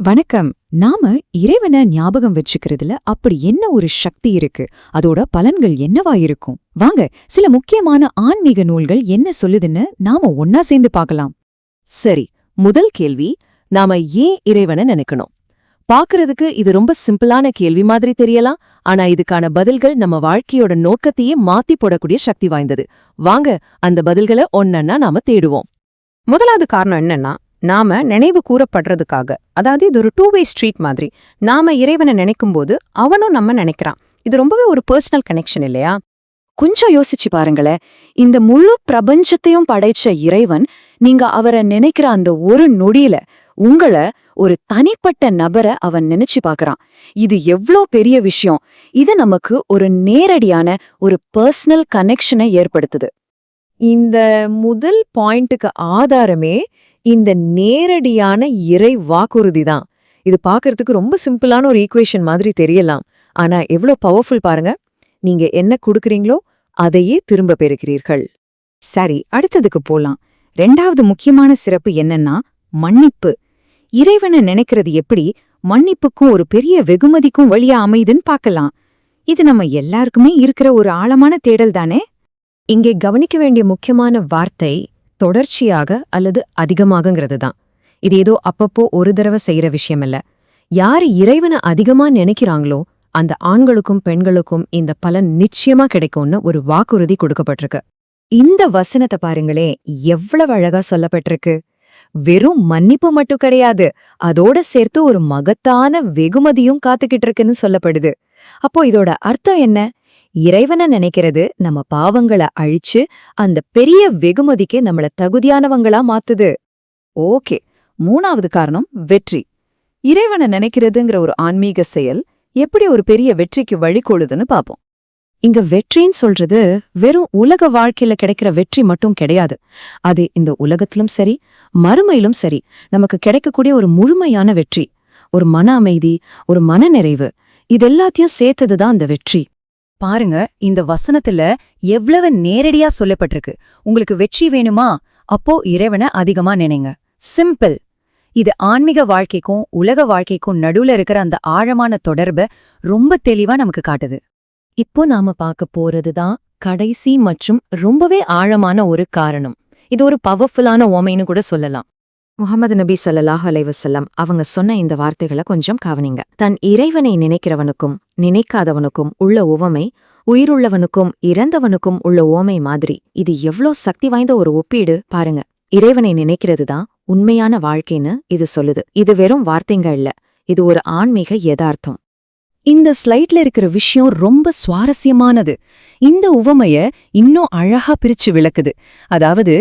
வணக்கம். நாம இறைவனை ஞாபகம் வச்சுக்கிறதுல அப்படி என்ன ஒரு சக்தி இருக்கு, அதோட பலன்கள் என்னவா இருக்கும்? வாங்க, சில முக்கியமான ஆன்மீக நூல்கள் என்ன சொல்லுதுன்னு நாம ஒன்னா சேர்ந்து பார்க்கலாம். சரி, முதல் கேள்வி, நாம ஏன் இறைவனை நினைக்கணும்? பாக்குறதுக்கு இது ரொம்ப சிம்பிளான கேள்வி மாதிரி தெரியலாம். ஆனா இதுக்கான பதில்கள் நம்ம வாழ்க்கையோட நோக்கத்தையே மாத்தி போடக்கூடிய சக்தி வாய்ந்தது. வாங்க, அந்த பதில்களை ஒன்னொன்னா நாம தேடுவோம். முதலாவது காரணம் என்னன்னா, நாம நினைவு கூறப்படுறதுக்காக. அதாவது இது ஒரு டூ-வே ஸ்ட்ரீட் மாதிரி. நாம இறைவனை நினைக்கும் போது அவனும் நம்ம நினைக்கிறான். இது ரொம்பவே ஒரு பர்சனல் கனெக்ஷன் இல்லையா? கொஞ்சம் யோசிச்சு பாருங்களேன். இந்த முழு பிரபஞ்சத்தையும் படைச்ச இறைவன், நீங்க அவரை நினைக்கிற அந்த ஒரு நொடியில உங்களை ஒரு தனிப்பட்ட நபரை அவன் நினைச்சு பாக்குறான். இது எவ்ளோ பெரிய விஷயம்! இது நமக்கு ஒரு நேரடியான ஒரு பர்சனல் கனெக்ஷனை ஏற்படுத்துது. இந்த முதல் பாயிண்ட்டுக்கு ஆதாரமே இந்த நேரடியான இறை வாக்குறுதி தான். இது பார்க்கறதுக்கு ரொம்ப சிம்பிளான ஒரு ஈக்குவேஷன் மாதிரி தெரியலாம். ஆனா எவ்வளோ பவர்ஃபுல் பாருங்க. நீங்க என்ன கொடுக்கறீங்களோ அதையே திரும்ப பெறுகிறீர்கள். சரி, அடுத்ததுக்கு போலாம். ரெண்டாவது முக்கியமான சிறப்பு என்னன்னா மன்னிப்பு. இறைவனை நினைக்கிறது எப்படி மன்னிப்புக்கும் ஒரு பெரிய வெகுமதிக்கும் வழியா அமைதுன்னு பார்க்கலாம். இது நம்ம எல்லாருக்குமே இருக்கிற ஒரு ஆழமான தேடல் தானே? இங்கே கவனிக்க வேண்டிய முக்கியமான வார்த்தை தொடர்ச்சியாக அல்லது அதிகமாகங்கிறது தான். இது ஏதோ அப்பப்போ ஒரு தடவை செய்யற விஷயமல்ல. யாரு இறைவனை அதிகமா நினைக்கிறாங்களோ அந்த ஆண்களுக்கும் பெண்களுக்கும் இந்த பலன் நிச்சயமா கிடைக்கும்னு ஒரு வாக்குறுதி கொடுக்கப்பட்டிருக்கு. இந்த வசனத்தை பாருங்களே, எவ்வளவு அழகா சொல்லப்பட்டிருக்கு. வெறும் மன்னிப்பு மட்டும் கிடையாது, அதோட சேர்த்து ஒரு மகத்தான வெகுமதியும் காத்துக்கிட்டு இருக்குன்னு சொல்லப்படுது. அப்போ இதோட அர்த்தம் என்ன? இறைவனை நினைக்கிறது நம்ம பாவங்களை அழிச்சு அந்த பெரிய வெகுமதிக்கு நம்மள தகுதியானவங்களா மாத்துது. ஓகே, மூணாவது காரணம் வெற்றி. இறைவனை நினைக்கிறதுங்கிற ஒரு ஆன்மீக செயல் எப்படி ஒரு பெரிய வெற்றிக்கு வழிகோலுதுன்னு பாப்போம். இங்க வெற்றின்னு சொல்றது வெறும் உலக வாழ்க்கையில கிடைக்கிற வெற்றி மட்டும் கிடையாது. அது இந்த உலகத்திலும் சரி, மறுமையிலும் சரி நமக்கு கிடைக்கக்கூடிய ஒரு முழுமையான வெற்றி, ஒரு மன அமைதி, ஒரு மனநிறைவு. இதெல்லாத்தையும் சேர்த்ததுதான் அந்த வெற்றி. பாருங்க, இந்த வசனத்துல எவ்வளவு நேரடியா சொல்லப்பட்டிருக்கு. உங்களுக்கு வெற்றி வேணுமா? அப்போ இறைவனை அதிகமா நினைங்க. சிம்பிள். இது ஆன்மீக வாழ்க்கைக்கும் உலக வாழ்க்கைக்கும் நடுவுல இருக்கிற அந்த ஆழமான தொடர்பை ரொம்ப தெளிவா நமக்கு காட்டுது. இப்போ நாம பார்க்க போறதுதான் கடைசி மற்றும் ரொம்பவே ஆழமான ஒரு காரணம். இது ஒரு பவர்ஃபுல்லான ஓமைன்னு கூட சொல்லலாம். முஹம்மது நபி ஸல்லல்லாஹு அலைஹி வஸல்லம் அவங்க சொன்ன இந்த வார்த்தைகளை கொஞ்சம் கவனிங்க. தன் இறைவனை நினைக்கிறவனுக்கும் நினைக்காதவனுக்கும் உள்ள உவமை உயிருள்ளவனுக்கும் இறந்தவனுக்கும் உள்ள ஓமை மாதிரி. இது எவ்ளோ சக்தி வாய்ந்த ஒரு ஒப்பீடு பாருங்க. இறைவனை நினைக்கிறது தான் உண்மையான வாழ்க்கைன்னு இது சொல்லுது. இது வெறும் வார்த்தைங்க இல்ல, இது ஒரு ஆன்மீக யதார்த்தம். இந்த ஸ்லைட்ல இருக்கிற விஷயம் ரொம்ப சுவாரஸ்யமானது. இந்த உவமைய இன்னும் அழகா பிரிச்சு விளக்குது. அதாவது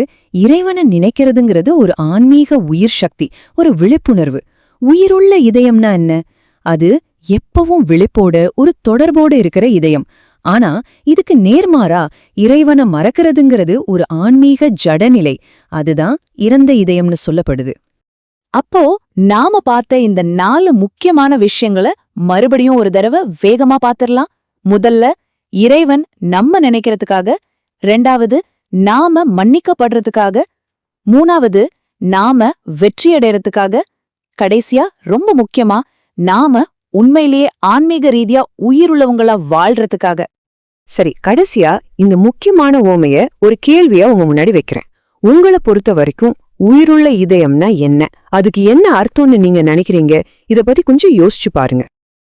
இறைவனை நினைக்கிறதுங்கிறது ஒரு ஆன்மீக உயிர் சக்தி, ஒரு விழிப்புணர்வு. உயிருள்ள இதயம்னா என்ன? அது எப்பவும் விழிப்போட ஒரு தொடர்போடு இருக்கிற இதயம். ஆனா இதுக்கு நேர்மாறா இறைவனை மறக்கிறதுங்கிறது ஒரு ஆன்மீக ஜடநிலை. அதுதான் இறந்த இதயம்னு சொல்லப்படுது. அப்போ நாம பார்த்த இந்த 4 முக்கியமான விஷயங்களை மறுபடியும் ஒரு தடவை வேகமா பாத்திரலாம். முதல்ல, இறைவன் நம்ம நினைக்கிறதுக்காக. ரெண்டாவது, நாம மன்னிக்கப்படுறதுக்காக. மூணாவது, நாம வெற்றியடைறதுக்காக. கடைசியா, ரொம்ப முக்கியமா, நாம உண்மையிலேயே ஆன்மீக ரீதியா உயிருள்ளவங்களா வாழ்றதுக்காக. சரி, கடைசியா இந்த முக்கியமான ஓமைய ஒரு கேள்வியா உங்க முன்னாடி வைக்கிறேன். உங்களை பொறுத்த வரைக்கும் உயிருள்ள இதயம்னா என்ன? அதுக்கு என்ன அர்த்தம்னு நீங்க நினைக்கிறீங்க? இத பத்தி கொஞ்சம் யோசிச்சு பாருங்க.